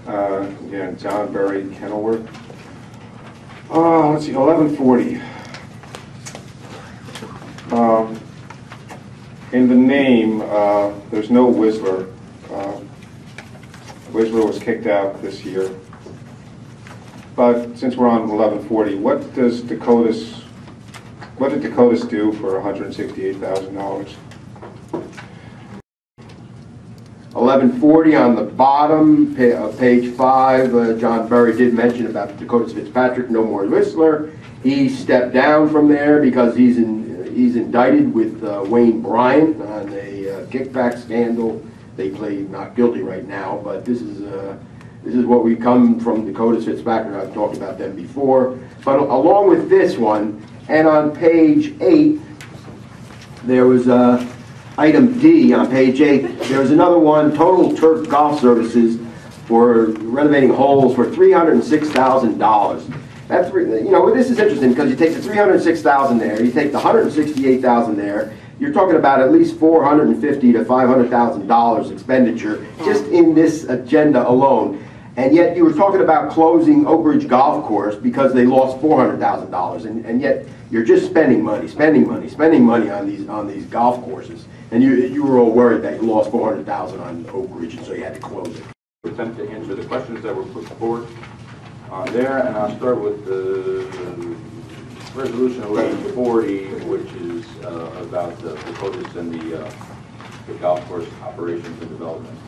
Again, John Berry, Kenilworth. Let's see, 1140. In the name, there's no Whistler. Whistler was kicked out this year. But since we're on 1140, what did DeCotiis do for $168,000? 1140 on the bottom, page 5, John Berry did mention about DeCotiis Fitzpatrick, no more Whistler. He stepped down from there because he's indicted with Wayne Bryant on a kickback scandal. They plead not guilty right now, but this is what we come from DeCotiis Fitzpatrick. I've talked about them before. But along with this one, and on page 8, there was item D on page 8. There was another one, Total Turf Golf Services for renovating holes for $306,000. That's, you know, this is interesting because you take the $306,000 there, you take the $168,000 there. You're talking about at least $450,000 to $500,000 expenditure just in this agenda alone. And yet you were talking about closing Oak Ridge Golf Course because they lost $400,000, and yet you're just spending money on these golf courses. And you were all worried that you lost $400,000 on Oak Ridge, and so you had to close it. We'll attempt to answer the questions that were put forward on there, and I'll start with the resolution 1140, which is about the DeCotiis and the golf course operations and development.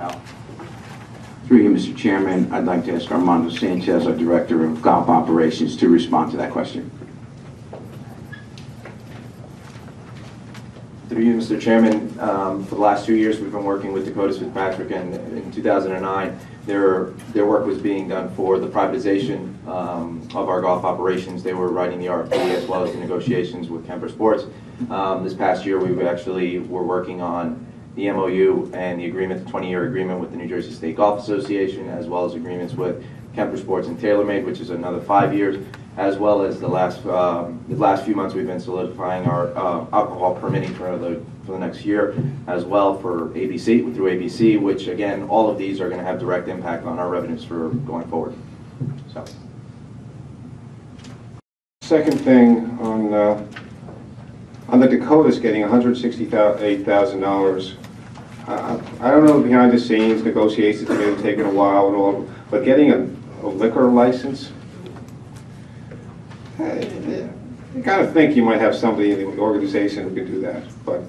Al? Through you, Mr. Chairman, I'd like to ask Armando Sanchez, our Director of Golf Operations, to respond to that question. Through you, Mr. Chairman, for the last 2 years we've been working with DeCotiis Fitzpatrick, and in 2009 their work was being done for the privatization of our golf operations. They were writing the RFP as well as the negotiations with Kemper Sports. This past year we actually were working on the MOU and the agreement, the 20-year agreement with the New Jersey State Golf Association, as well as agreements with Kemper Sports and TaylorMade, which is another 5 years, as well as the last few months we've been solidifying our alcohol permitting for the next year, as well for ABC, through ABC, which again, all of these are going to have direct impact on our revenues for going forward. So. Second thing on the DeCotiis getting $168,000. I don't know behind the scenes negotiations have been taking a while and all, but getting a liquor license, you kind of think you might have somebody in the organization who can do that, but